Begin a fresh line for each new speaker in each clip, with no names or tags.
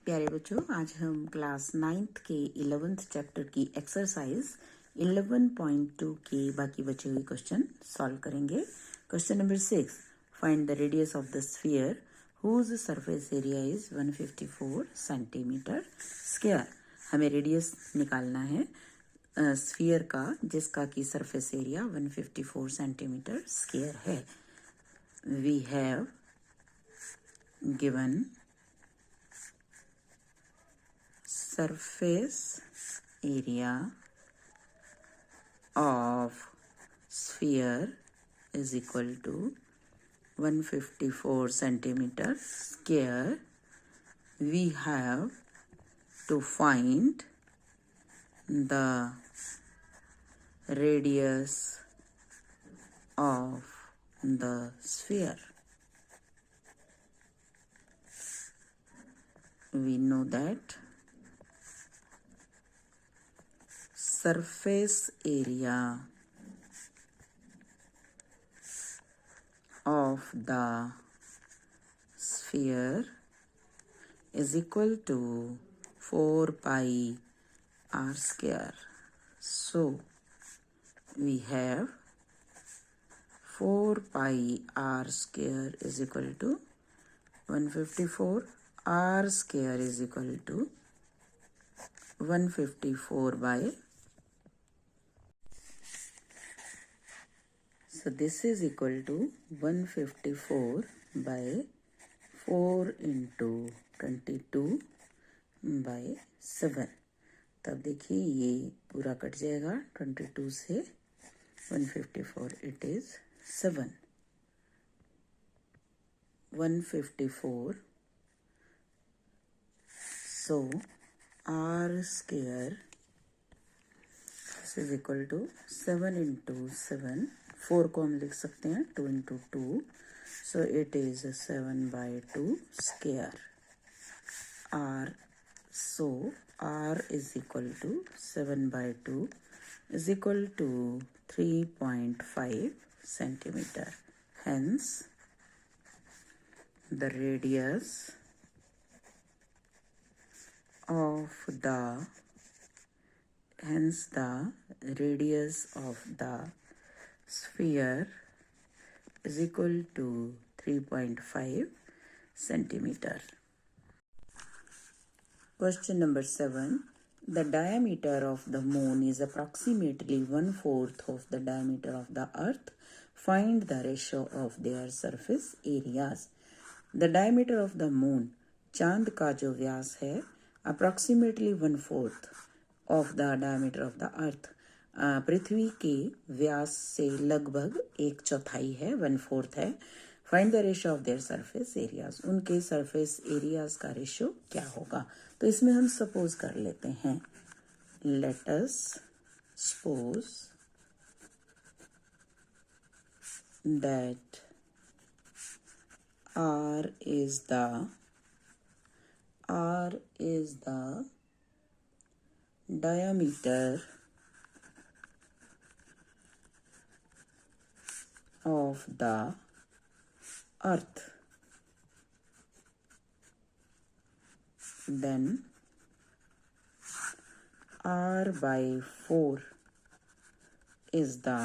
प्यारे बच्चों, आज हम क्लास 9th के 11th चैप्टर की एक्सरसाइज 11.2 के बाकी बचे हुए क्वेश्चन सॉल्व करेंगे। Question number 6, find the radius of the sphere whose surface area is 154 centimetre square. हमें रेडियस निकालना है स्फीयर का जिसका की सरफेस एरिया 154 सेंटीमीटर स्क्वायर है। We have given surface area of sphere is equal to 154 centimeter square. We have to find the radius of the sphere. We know that surface area of the sphere is equal to 4 pi r square. So we have 4 pi r square is equal to 154. R square is equal to 154 by, so this is equal to 154 by 4 into 22 by 7। तब देखिए ये पूरा cut जाएगा 22 से 154, it is 7। 154, so r square is equal to 7 into 7, 4 को हम लिख सकते हैं 2 into 2, so it is 7 by 2 square r. So r is equal to 7 by 2 is equal to 3.5 centimeter. Hence the radius of the sphere is equal to 3.5 centimeter. Question number 7. The diameter of the moon is approximately 1/4 of the diameter of the earth. Find the ratio of their surface areas. The diameter of the moon, चांद का जो व्यास है, approximately 1/4 of the diameter of the earth, पृथ्वी के व्यास से लगभग 1/4 है, 1/4 है। Find the ratio of their surface areas, उनके सरफेस एरियाज का रेशियो क्या होगा। तो इसमें हम सपोज कर लेते हैं, let us suppose that R is the diameter of the earth. Then R by 4 is the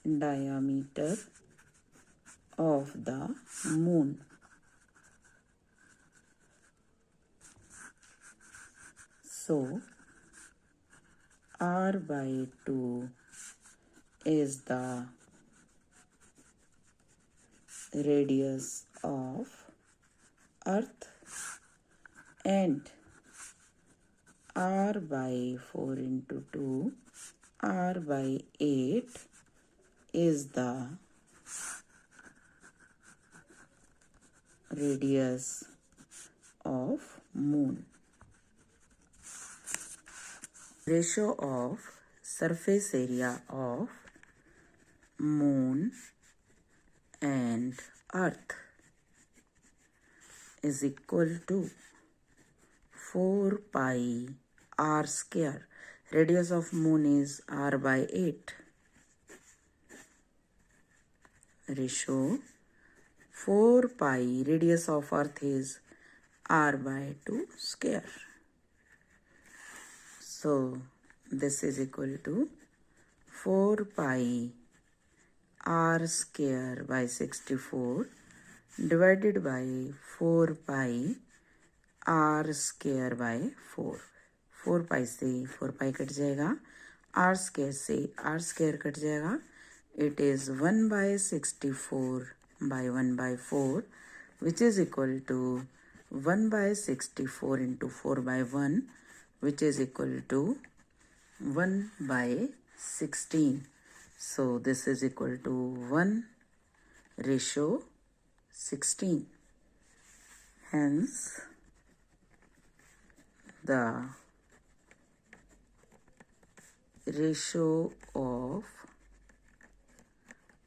diameter of the moon. So R by 2 is the radius of earth, and R by 4 into 2, R by 8 is the radius of moon. Ratio of surface area of moon and earth is equal to 4 pi r square. Radius of moon is r by 8. Ratio 4 pi, radius of earth is r by 2 square. So this is equal to 4 pi r square by 64 divided by 4 pi r square by 4. 4 pi से 4 pi cut जाएगा, r square से r square cut जाएगा. It is 1 by 64 by 1 by 4, which is equal to 1 by 64 into 4 by 1, which is equal to 1 by 16. So this is equal to 1:16. Hence, the ratio of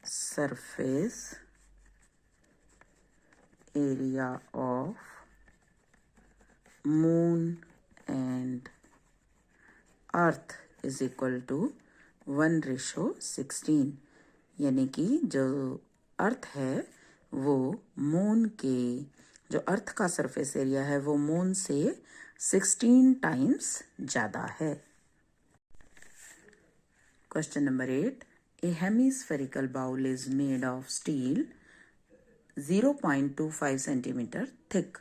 surface area of moon and earth is equal to 1:16. यानी कि जो अर्थ है वो moon के, जो अर्थ का surface area है वो मून से 16 टाइम्स ज़्यादा है. Question number 8. A hemispherical bowl is made of steel 0.25 centimeter thick.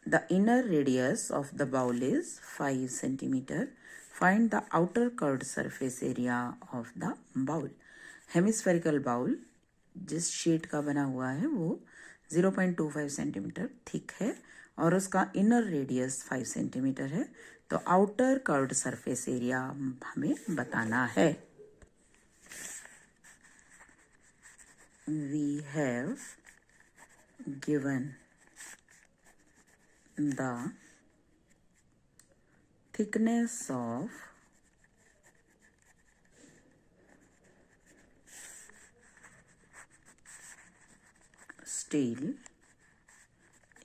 The inner radius of the bowl is 5 centimeter. Find the outer curved surface area of the bowl. Hemispherical bowl जिस sheet का बना हुआ है वो 0.25 centimetre thick है और उसका inner radius 5 centimetre है. तो आउटर कर्व्ड सरफेस एरिया हमें बताना है. We have given the thickness of steel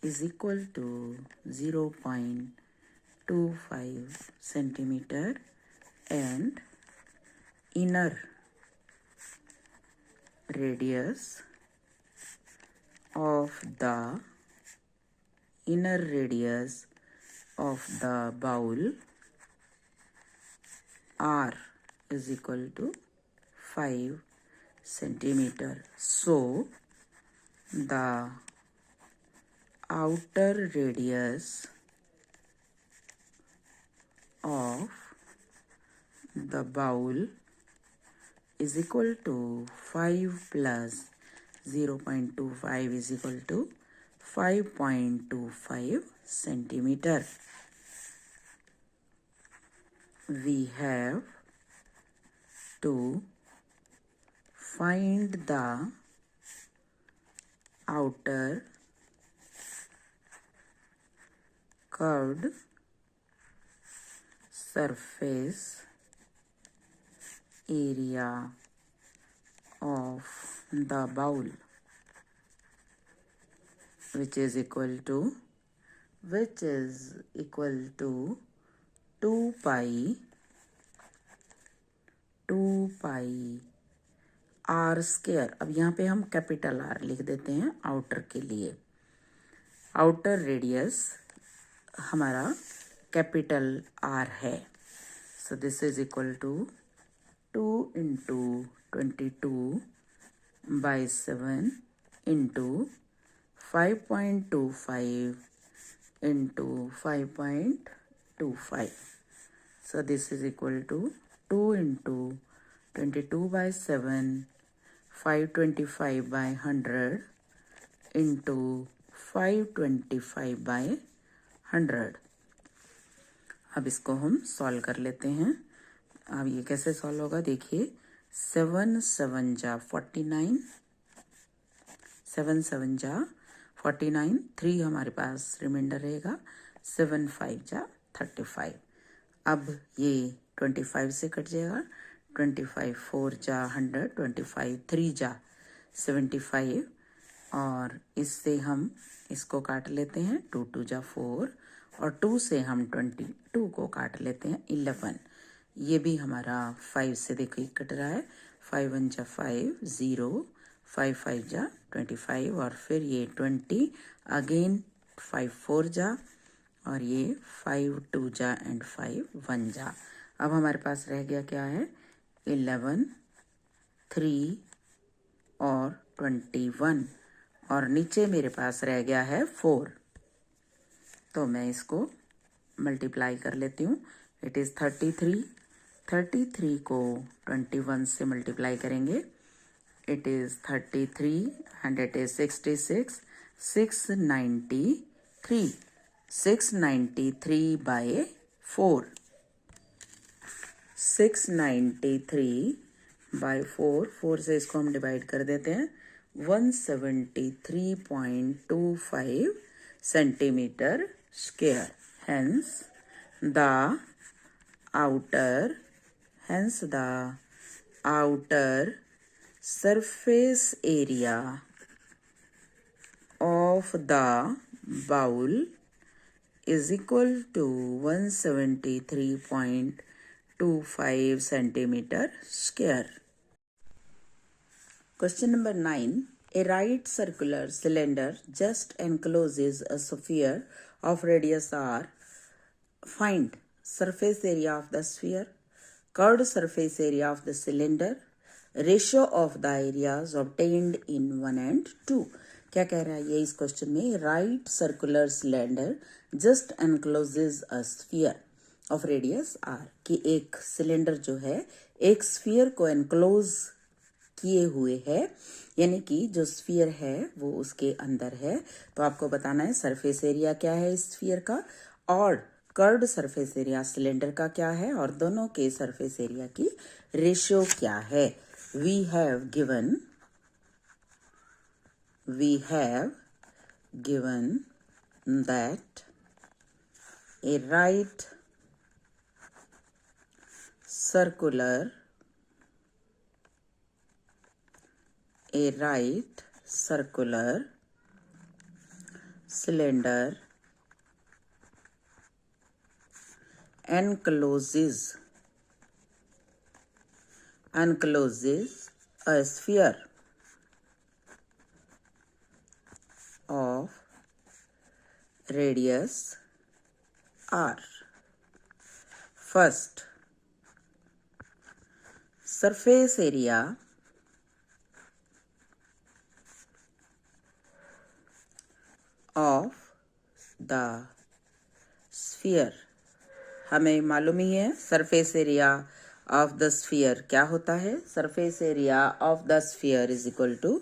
is equal to 0.25 centimeter and inner radius of the bowl r is equal to 5 centimeter. So the outer radius of the bowl is equal to 5 plus 0.25 is equal to 5.25 centimeter. We have to find the outer curved surface area of the bowl, which is equal to 2 pi r square. अब यहाँ पे हम capital R लिख देते हैं outer के लिए. Outer radius हमारा कैपिटल R है. So this is equal to 2 into 22/7 into 5.25 into 5.25. So this is equal to 2 into 22/7, 525/100 into 525/100. अब इसको हम सॉल्व कर लेते हैं. अब ये कैसे सॉल्व होगा देखिए. 7 7 जा 49, 7 7 जा 49, 3 हमारे पास रिमाइंडर रहेगा. 7 5 जा 35. अब ये 25 से कट जाएगा. 25 4 जा 100, 25 3 जा 75 और इससे हम इसको काट लेते हैं. 2 2 जा 4 और 2 से हम 22 को काट लेते हैं 11. ये भी हमारा 5 से देखिए कट रहा है. 5 1 जा 5 0, 5 5 जा 25 और फिर ये 20 अगेन 5 4 जा और ये 5 2 जा एंड 5 1 जा। अब हमारे पास रह गया क्या है 11 3 और 21 और नीचे मेरे पास रह गया है 4। तो मैं इसको मल्टीप्लाई कर लेती हूँ। इट इज़ 33 को 21 से मल्टीप्लाई करेंगे। It is 33 and it is 66 693 by 4 693 by 4 से इसको हम डिवाइड कर देते हैं 173.25 centimetre square. Hence the outer surface area of the bowl is equal to 173.25 centimeter square. Question number 9. A right circular cylinder just encloses a sphere of radius r. Find surface area of the sphere, curved surface area of the cylinder, ratio of the areas obtained in 1 and 2. क्या कह रहा है ये इस question में? Right circular cylinder just encloses a sphere of radius r, कि एक cylinder जो है एक स्फीयर को एनक्लोज किए हुए है, यानी कि जो स्फीयर है वो उसके अंदर है। तो आपको बताना है सरफेस एरिया क्या है इस स्फीयर का और कर्व्ड सरफेस एरिया सिलेंडर का क्या है और दोनों के सरफेस एरिया की रेशियो क्या है। We have given that a right circular cylinder encloses a sphere of radius r. First, surface area of the sphere. हमें मालूम ही है surface area of the sphere क्या होता है। Surface area of the sphere is equal to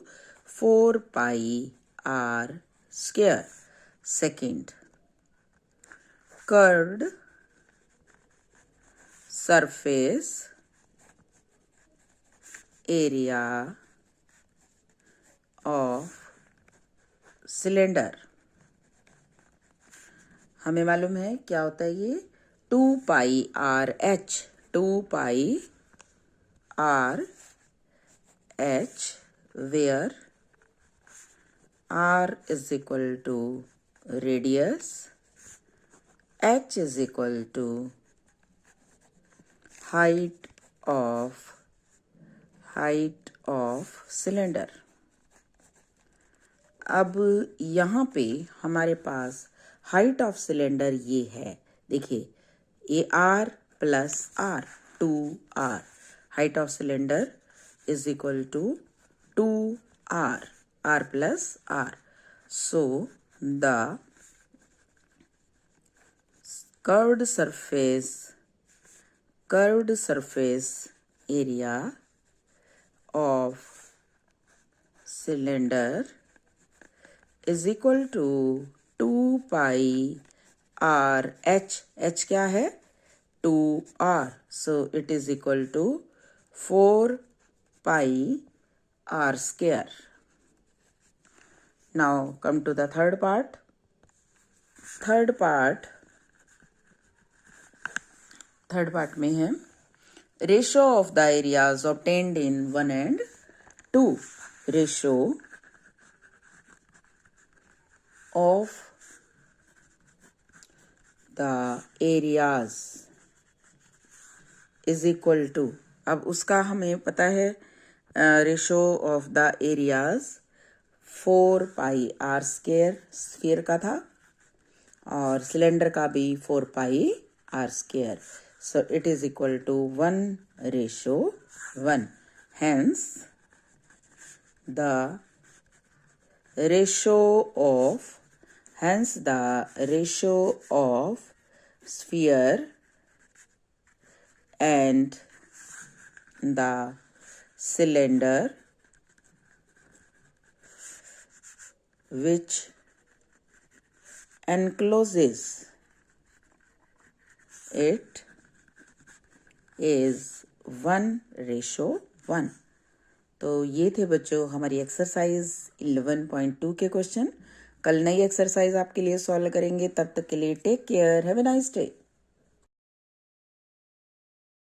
4 pi r square. Second, curved surface area of cylinder. हमें मालूम है क्या होता है ये 2 pi r h where r is equal to radius, h is equal to height of cylinder. अब यहाँ पे हमारे पास हाइट ऑफ सिलेंडर ये है, देखिए ये r plus r 2r. Height of cylinder is equal to 2r, r plus r. So the curved surface area of cylinder is equal to 2 pi r h. h क्या है 2r. So it is equal to 4 pi r square. Now come to the third part. Third part में है ratio of the areas obtained in 1 and 2. Ratio of the areas is equal to, अब उसका हमें पता है ratio of the areas 4 pi r square sphere का था और सिलेंडर का भी 4 pi r square. So it is equal to 1:1. Hence, the ratio of sphere and the cylinder which encloses it is 1:1. तो ये थे बच्चों हमारी एक्सरसाइज 11.2 के क्वेश्चन. कल नई एक्सरसाइज आपके लिए सॉल्व करेंगे. तब तक के लिए take care. Have a nice day.